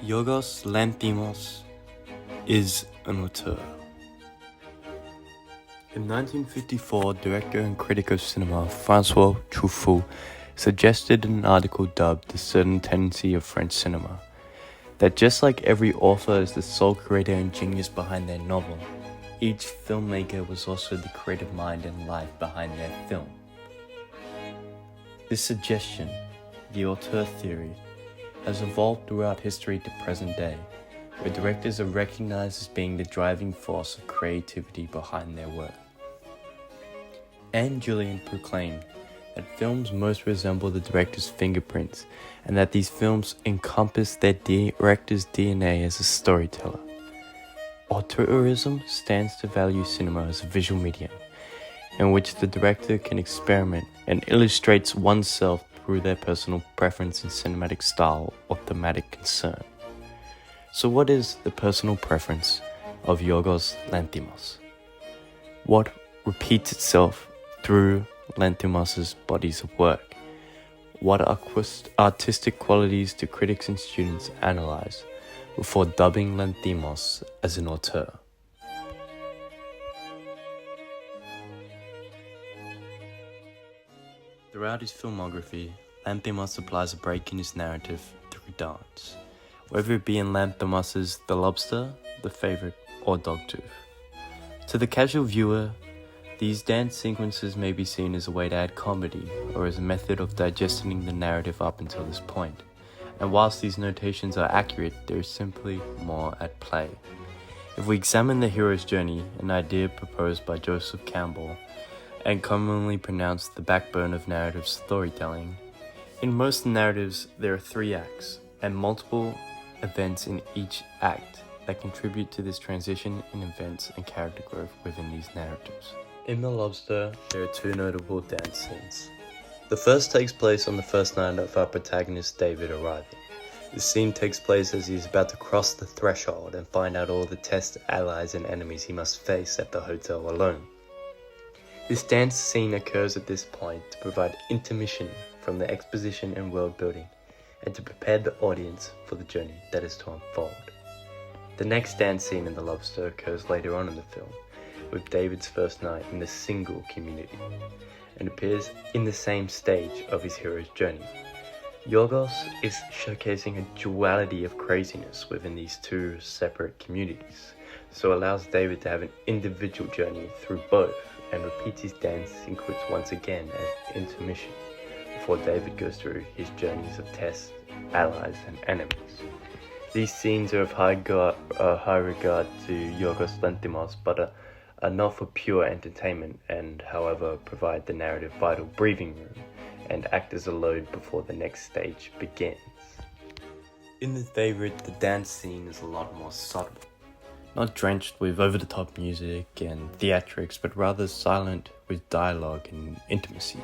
Yorgos Lanthimos is an auteur. In 1954, director and critic of cinema Francois Truffaut suggested in an article dubbed The Certain Tendency of French Cinema that just like every author is the sole creator and genius behind their novel, each filmmaker was also the creative mind and life behind their film. This suggestion, the auteur theory, has evolved throughout history to present day, where directors are recognized as being the driving force of creativity behind their work. Anne Julian proclaimed that films most resemble the director's fingerprints and that these films encompass their director's DNA as a storyteller. Auteurism stands to value cinema as a visual medium in which the director can experiment and illustrates oneself through their personal preference in cinematic style or thematic concern. So what is the personal preference of Yorgos Lanthimos? What repeats itself through Lanthimos' bodies of work? What artistic qualities do critics and students analyze before dubbing Lanthimos as an auteur? Throughout his filmography, Lanthimos applies a break in his narrative through dance, whether it be in Lanthimos' The Lobster, The Favourite, or Dogtooth. To the casual viewer, these dance sequences may be seen as a way to add comedy or as a method of digesting the narrative up until this point, and whilst these notations are accurate, there is simply more at play. If we examine the hero's journey, an idea proposed by Joseph Campbell, and commonly pronounced the backbone of narrative storytelling, in most narratives there are 3 acts, and multiple events in each act that contribute to this transition in events and character growth within these narratives. In The Lobster, there are 2 notable dance scenes. The first takes place on the first night of our protagonist David arriving. This scene takes place as he is about to cross the threshold and find out all the test allies and enemies he must face at the hotel alone. This dance scene occurs at this point to provide intermission from the exposition and world building, and to prepare the audience for the journey that is to unfold. The next dance scene in The Lobster occurs later on in the film, with David's first night in the single community, and appears in the same stage of his hero's journey. Yorgos is showcasing a duality of craziness within these 2 separate communities, so allows David to have an individual journey through both, and repeats his dance sequence once again as intermission, before David goes through his journeys of tests, allies, and enemies. These scenes are of high regard to Yorgos Lanthimos, but are not for pure entertainment, and however provide the narrative vital breathing room and act as a load before the next stage begins. In The Favourite, the dance scene is a lot more subtle, not drenched with over-the-top music and theatrics, but rather silent with dialogue and intimacy.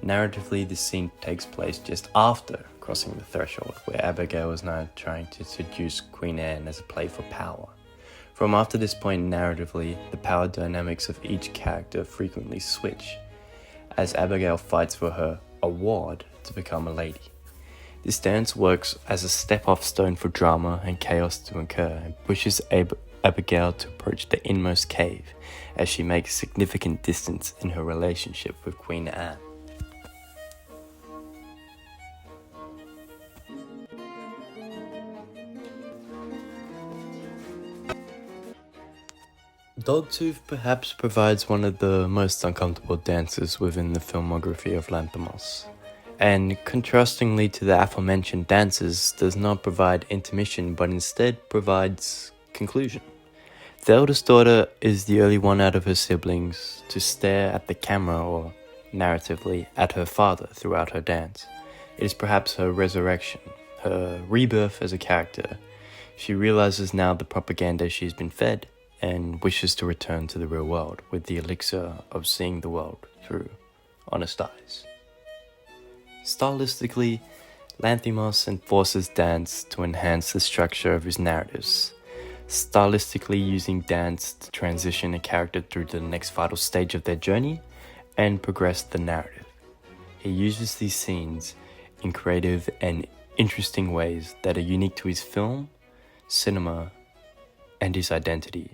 Narratively, this scene takes place just after crossing the threshold, where Abigail is now trying to seduce Queen Anne as a play for power. From after this point narratively, the power dynamics of each character frequently switch, as Abigail fights for her award to become a lady. This dance works as a step-off stone for drama and chaos to occur, and pushes Abigail to approach the inmost cave as she makes significant distance in her relationship with Queen Anne. Dogtooth perhaps provides one of the most uncomfortable dances within the filmography of Lanthimos, and contrastingly to the aforementioned dances, does not provide intermission but instead provides conclusion. The eldest daughter is the only one out of her siblings to stare at the camera or, narratively, at her father throughout her dance. It is perhaps her resurrection, her rebirth as a character. She realizes now the propaganda she's been fed, and wishes to return to the real world with the elixir of seeing the world through honest eyes. Stylistically, Lanthimos enforces dance to enhance the structure of his narratives, stylistically using dance to transition a character through to the next vital stage of their journey and progress the narrative. He uses these scenes in creative and interesting ways that are unique to his film, cinema, and his identity.